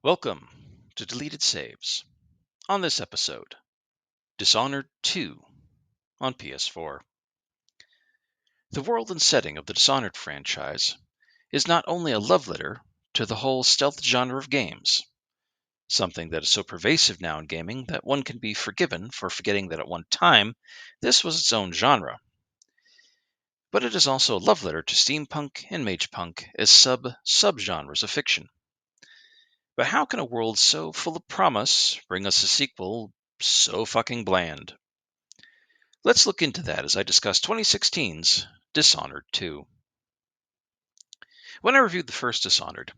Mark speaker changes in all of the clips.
Speaker 1: Welcome to Deleted Saves. On this episode, Dishonored 2 on PS4. The world and setting of the Dishonored franchise is not only a love letter to the whole stealth genre of games, something that is so pervasive now in gaming that one can be forgiven for forgetting that at one time this was its own genre, but it is also a love letter to steampunk and magepunk as subgenres of fiction. But how can a world so full of promise bring us a sequel so fucking bland? Let's look into that as I discuss 2016's Dishonored 2. When I reviewed the first Dishonored,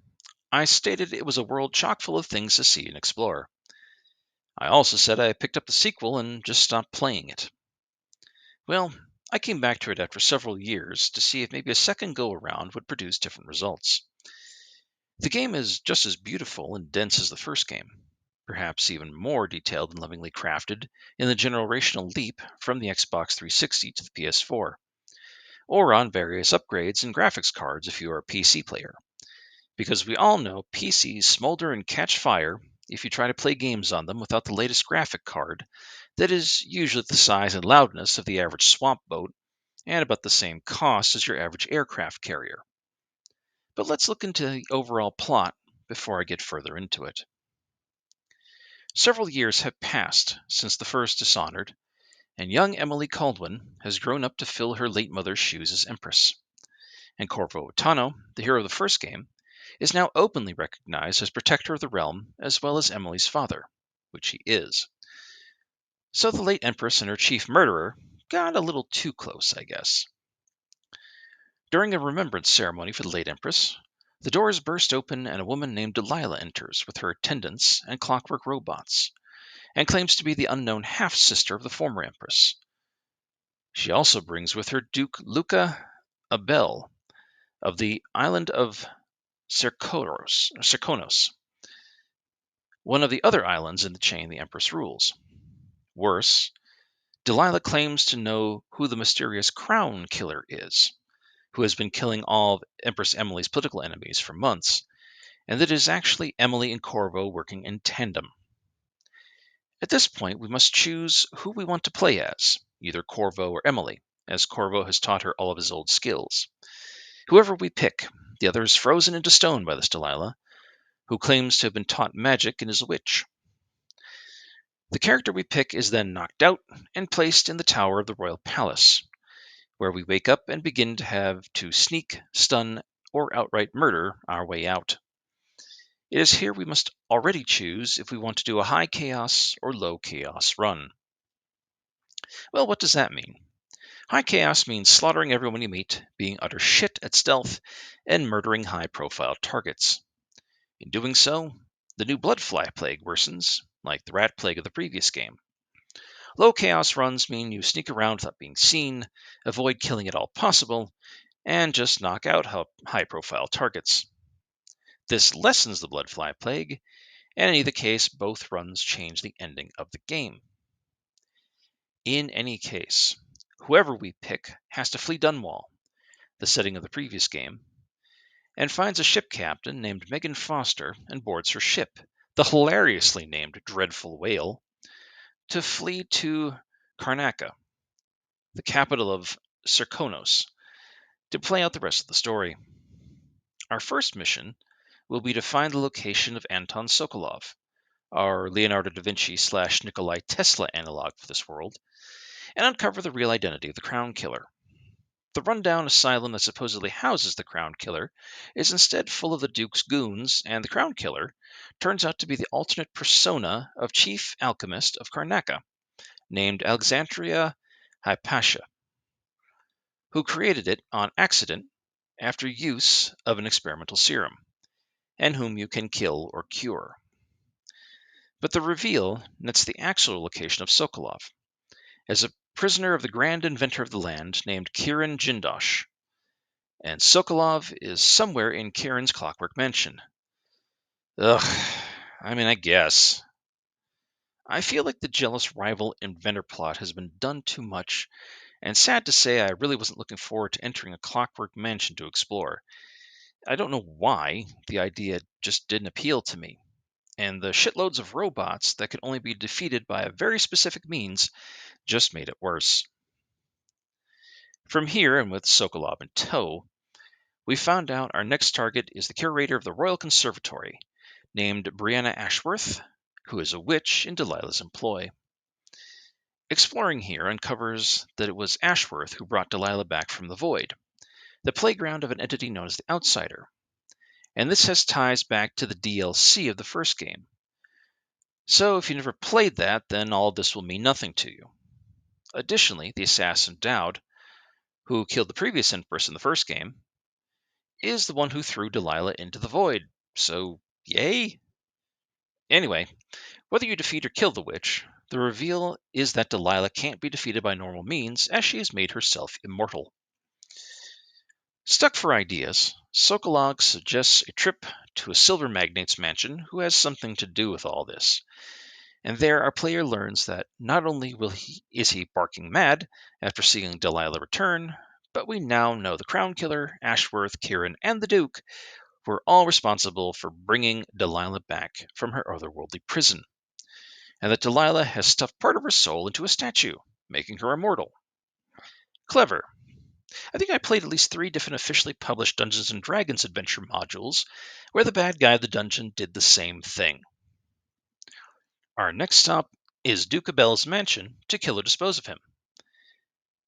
Speaker 1: I stated it was a world chock full of things to see and explore. I also said I picked up the sequel and just stopped playing it. Well, I came back to it after several years to see if maybe a second go around would produce different results. The game is just as beautiful and dense as the first game, perhaps even more detailed and lovingly crafted in the generational leap from the Xbox 360 to the PS4, or on various upgrades and graphics cards if you are a PC player, because we all know PCs smolder and catch fire if you try to play games on them without the latest graphic card that is usually the size and loudness of the average swamp boat and about the same cost as your average aircraft carrier. But let's look into the overall plot before I get further into it. Several years have passed since the first Dishonored, and young Emily Caldwin has grown up to fill her late mother's shoes as Empress. And Corvo Otano, the hero of the first game, is now openly recognized as protector of the realm as well as Emily's father, which he is. So the late Empress and her chief murderer got a little too close, I guess. During a remembrance ceremony for the late Empress, the doors burst open and a woman named Delilah enters with her attendants and clockwork robots, and claims to be the unknown half-sister of the former Empress. She also brings with her Duke Luca Abel of the island of Serkonos, one of the other islands in the chain the Empress rules. Worse, Delilah claims to know who the mysterious Crown Killer is, who has been killing all of Empress Emily's political enemies for months, and that it is actually Emily and Corvo working in tandem. At this point, we must choose who we want to play as, either Corvo or Emily, as Corvo has taught her all of his old skills. Whoever we pick, the other is frozen into stone by this Delilah, who claims to have been taught magic and is a witch. The character we pick is then knocked out and placed in the tower of the royal palace, where we wake up and begin to have to sneak, stun, or outright murder our way out. It is here we must already choose if we want to do a high chaos or low chaos run. Well, what does that mean? High chaos means slaughtering everyone you meet, being utter shit at stealth, and murdering high-profile targets. In doing so, the new blood fly plague worsens, like the rat plague of the previous game. Low chaos runs mean you sneak around without being seen, avoid killing at all possible, and just knock out high-profile targets. This lessens the blood fly plague, and in either case, both runs change the ending of the game. In any case, whoever we pick has to flee Dunwall, the setting of the previous game, and finds a ship captain named Megan Foster and boards her ship, the hilariously named Dreadful Whale, to flee to Karnaca, the capital of Serkonos, to play out the rest of the story. Our first mission will be to find the location of Anton Sokolov, our Leonardo da Vinci / Nikolai Tesla analog for this world, and uncover the real identity of the Crown Killer. The rundown asylum that supposedly houses the Crown Killer is instead full of the Duke's goons, and the Crown Killer turns out to be the alternate persona of Chief Alchemist of Karnaca, named Alexandria Hypatia, who created it on accident after use of an experimental serum, and whom you can kill or cure. But the reveal nets the actual location of Sokolov, as a prisoner of the grand inventor of the land named Kirin Jindosh, and Sokolov is somewhere in Kirin's clockwork mansion. I guess. I feel like the jealous rival inventor plot has been done too much, and sad to say I really wasn't looking forward to entering a clockwork mansion to explore. I don't know why, the idea just didn't appeal to me. and the shitloads of robots that could only be defeated by a very specific means just made it worse. From here, and with Sokolov in tow, we found out our next target is the curator of the Royal Conservatory, named Brianna Ashworth, who is a witch in Delilah's employ. Exploring here uncovers that it was Ashworth who brought Delilah back from the Void, the playground of an entity known as the Outsider, and this has ties back to the DLC of the first game. So if you never played that, then all of this will mean nothing to you. Additionally, the assassin Dowd, who killed the previous Empress in the first game, is the one who threw Delilah into the Void, so yay? Anyway, whether you defeat or kill the witch, the reveal is that Delilah can't be defeated by normal means, as she has made herself immortal. Stuck for ideas, Sokolov suggests a trip to a silver magnate's mansion who has something to do with all this. And there our player learns that not only is he barking mad after seeing Delilah return, but we now know the Crown Killer, Ashworth, Kieran, and the Duke were all responsible for bringing Delilah back from her otherworldly prison, and that Delilah has stuffed part of her soul into a statue, making her immortal. Clever. I think I played at least 3 different officially published Dungeons & Dragons adventure modules where the bad guy of the dungeon did the same thing. Our next stop is Duke Abel's mansion to kill or dispose of him.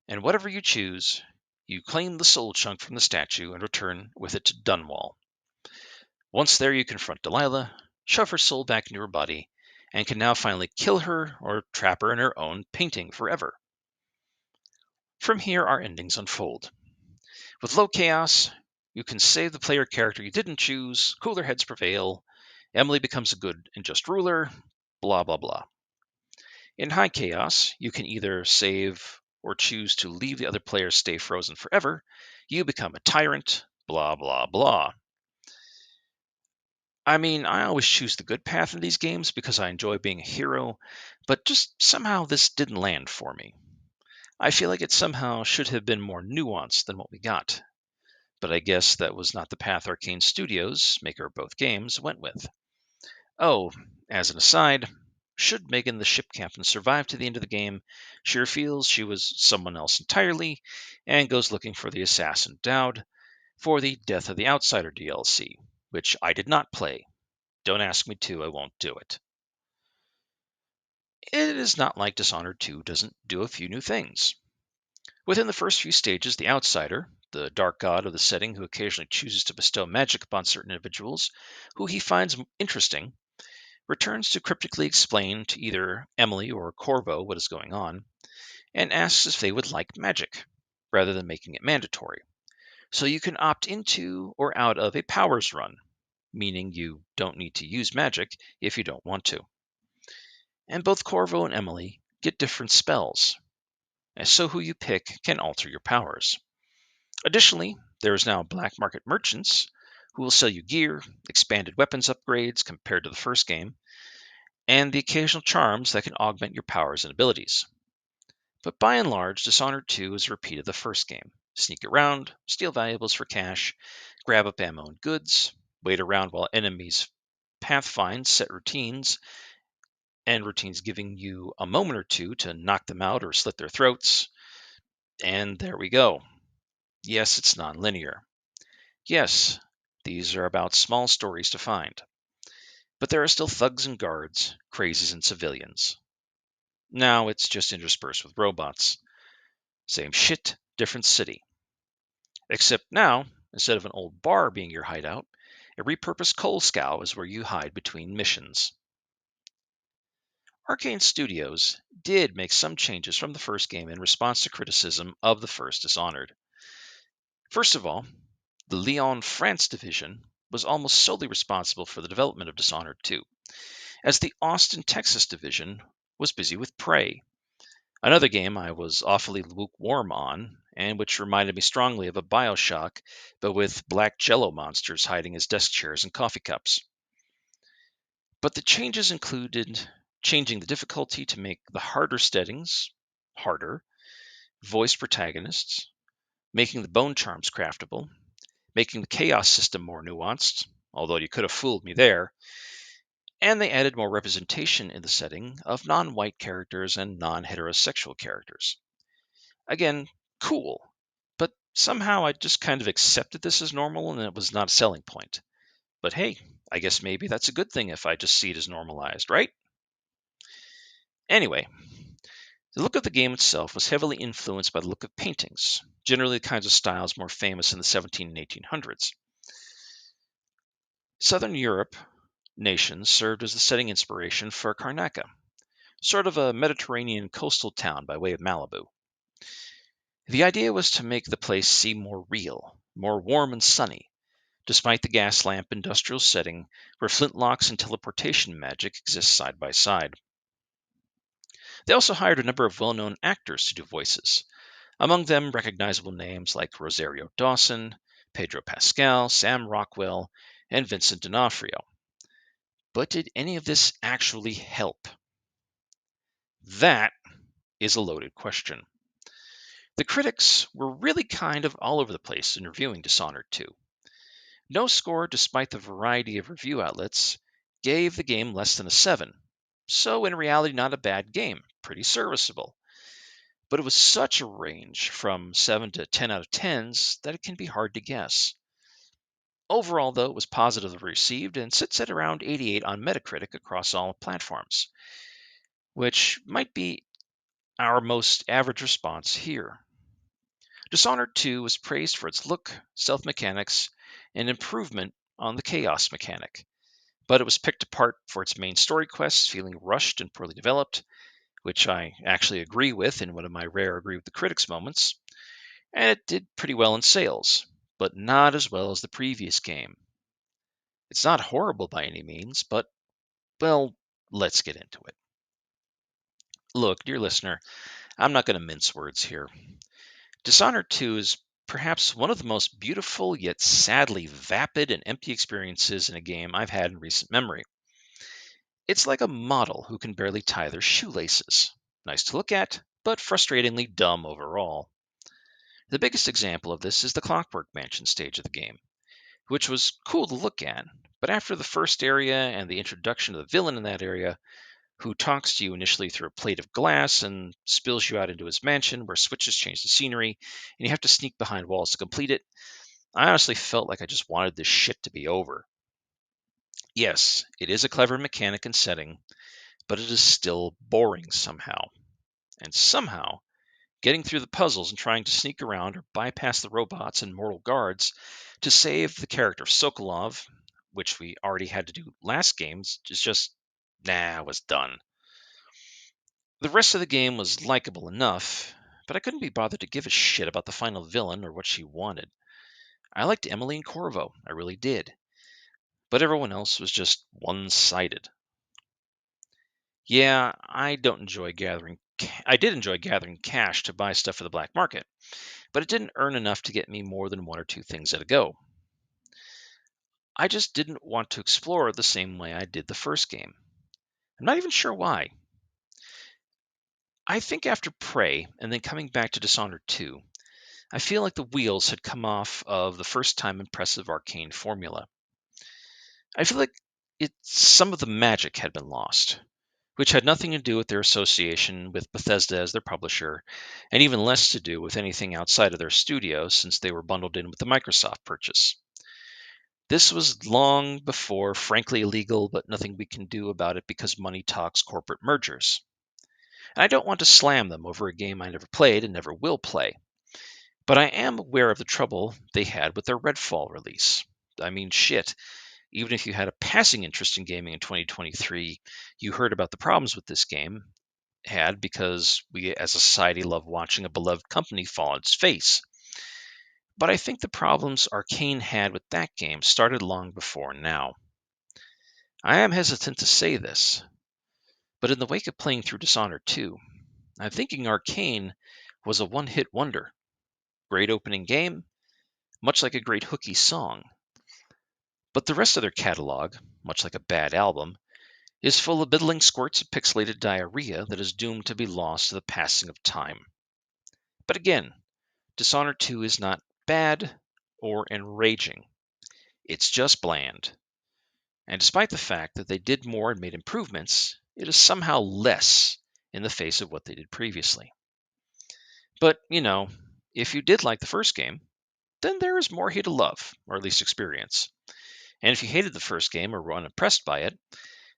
Speaker 1: And whatever you choose, you claim the soul chunk from the statue and return with it to Dunwall. Once there, you confront Delilah, shove her soul back into her body, and can now finally kill her or trap her in her own painting forever. From here, our endings unfold. With low chaos, you can save the player character you didn't choose, cooler heads prevail, Emily becomes a good and just ruler, blah blah blah. In high chaos, you can either save or choose to leave the other players stay frozen forever. You become a tyrant, blah blah blah. I mean, I always choose the good path in these games because I enjoy being a hero, but just somehow this didn't land for me. I feel like it somehow should have been more nuanced than what we got. But I guess that was not the path Arcane Studios, maker of both games, went with. Oh, as an aside, should Megan the ship captain survive to the end of the game, she reveals she was someone else entirely and goes looking for the assassin Dowd for the Death of the Outsider DLC, which I did not play. Don't ask me to, I won't do it. It is not like Dishonored 2 doesn't do a few new things. Within the first few stages, the Outsider, the dark god of the setting who occasionally chooses to bestow magic upon certain individuals who he finds interesting, returns to cryptically explain to either Emily or Corvo what is going on, and asks if they would like magic, rather than making it mandatory. So you can opt into or out of a powers run, meaning you don't need to use magic if you don't want to. And both Corvo and Emily get different spells, and so who you pick can alter your powers. Additionally, there is now black market merchants who will sell you gear, expanded weapons upgrades compared to the first game, and the occasional charms that can augment your powers and abilities. But by and large, Dishonored 2 is a repeat of the first game. Sneak around, steal valuables for cash, grab up ammo and goods, wait around while enemies pathfind set routines, and routines giving you a moment or two to knock them out or slit their throats. And there we go. Yes, it's non-linear. Yes, these are about small stories to find. But there are still thugs and guards, crazies and civilians. Now it's just interspersed with robots. Same shit, different city. Except now, instead of an old bar being your hideout, a repurposed coal scow is where you hide between missions. Arcane Studios did make some changes from the first game in response to criticism of the first Dishonored. First of all, the Lyon, France division was almost solely responsible for the development of Dishonored 2, as the Austin, Texas division was busy with Prey, another game I was awfully lukewarm on, and which reminded me strongly of a Bioshock, but with black jello monsters hiding as desk chairs and coffee cups. But the changes included changing the difficulty to make the harder settings harder, voice protagonists, making the bone charms craftable, making the chaos system more nuanced, although you could have fooled me there, And they added more representation in the setting of non-white characters and non-heterosexual characters. Again, cool. But somehow I just kind of accepted this as normal and it was not a selling point. But hey, I guess maybe that's a good thing if I just see it as normalized, right? Anyway, the look of the game itself was heavily influenced by the look of paintings, generally the kinds of styles more famous in the 17 and 1800s. Southern Europe nations served as the setting inspiration for Karnaca, sort of a Mediterranean coastal town by way of Malibu. The idea was to make the place seem more real, more warm and sunny, despite the gas lamp industrial setting where flintlocks and teleportation magic exist side by side. They also hired a number of well known actors to do voices, among them recognizable names like Rosario Dawson, Pedro Pascal, Sam Rockwell, and Vincent D'Onofrio. But did any of this actually help? That is a loaded question. The critics were really kind of all over the place in reviewing Dishonored 2. No score, despite the variety of review outlets, gave the game less than a 7. So, in reality, not a bad game, pretty serviceable. But it was such a range from 7 to 10 out of 10s that it can be hard to guess. Overall, though, it was positively received and sits at around 88 on Metacritic across all platforms, which might be our most average response here. Dishonored 2 was praised for its look, stealth mechanics, and improvement on the chaos mechanic, but it was picked apart for its main story quests feeling rushed and poorly developed, which I actually agree with in one of my rare agree with the critics moments, and it did pretty well in sales, but not as well as the previous game. It's not horrible by any means, but, well, let's get into it. Look, dear listener, I'm not going to mince words here. Dishonored 2 is perhaps one of the most beautiful yet sadly vapid and empty experiences in a game I've had in recent memory. It's like a model who can barely tie their shoelaces. Nice to look at, but frustratingly dumb overall. The biggest example of this is the Clockwork Mansion stage of the game, which was cool to look at, but after the first area and the introduction of the villain in that area, who talks to you initially through a plate of glass and spills you out into his mansion where switches change the scenery and you have to sneak behind walls to complete it, I honestly felt like I just wanted this shit to be over. Yes, it is a clever mechanic and setting, but it is still boring somehow. And somehow, getting through the puzzles and trying to sneak around or bypass the robots and mortal guards to save the character Sokolov, which we already had to do last games, is just, I was done. The rest of the game was likable enough, but I couldn't be bothered to give a shit about the final villain or what she wanted. I liked Emmeline Corvo, I really did, but everyone else was just one-sided. Yeah, I did enjoy gathering cash to buy stuff for the black market, but it didn't earn enough to get me more than one or two things at a go. I just didn't want to explore the same way I did the first game. I'm not even sure why. I think after Prey and then coming back to Dishonored 2, I feel like the wheels had come off of the first time impressive arcane formula. I feel like some of the magic had been lost, which had nothing to do with their association with Bethesda as their publisher, and even less to do with anything outside of their studio since they were bundled in with the Microsoft purchase. This was long before frankly illegal, but nothing we can do about it because money talks corporate mergers. And I don't want to slam them over a game I never played and never will play. But I am aware of the trouble they had with their Redfall release. I mean, shit, even if you had a passing interest in gaming in 2023, you heard about the problems with this game had because we as a society love watching a beloved company fall on its face. But I think the problems Arcane had with that game started long before now. I am hesitant to say this, but in the wake of playing through Dishonored 2, I'm thinking Arcane was a one-hit wonder. Great opening game, much like a great hooky song. But the rest of their catalog, much like a bad album, is full of biddling squirts of pixelated diarrhea that is doomed to be lost to the passing of time. But again, Dishonored 2 is not bad or enraging. It's just bland. And despite the fact that they did more and made improvements, it is somehow less in the face of what they did previously. But, if you did like the first game, then there is more here to love, or at least experience. And if you hated the first game or were unimpressed by it,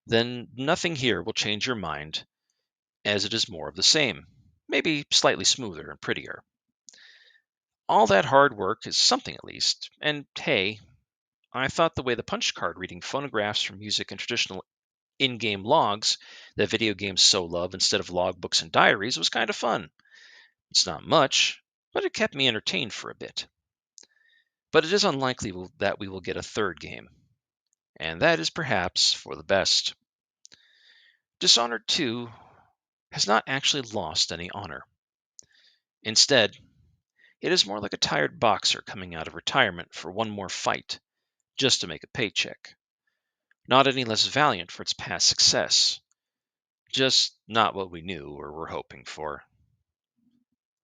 Speaker 1: then nothing here will change your mind, as it is more of the same, maybe slightly smoother and prettier. All that hard work is something at least, and hey, I thought the way the punch card reading phonographs from music and traditional in game logs that video games so love instead of logbooks and diaries was kind of fun. It's not much, but it kept me entertained for a bit. But it is unlikely that we will get a third game, and that is perhaps for the best. Dishonored 2 has not actually lost any honor. Instead, it is more like a tired boxer coming out of retirement for one more fight, just to make a paycheck. Not any less valiant for its past success, just not what we knew or were hoping for.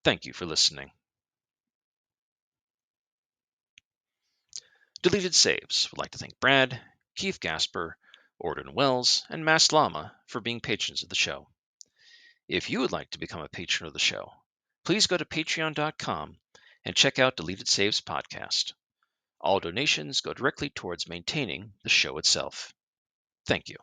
Speaker 1: Thank you for listening. Deleted Saves would like to thank Brad, Keith Gasper, Orden Wells, and Mass Llama for being patrons of the show. If you would like to become a patron of the show, please go to patreon.com and check out Deleted Saves podcast. All donations go directly towards maintaining the show itself. Thank you.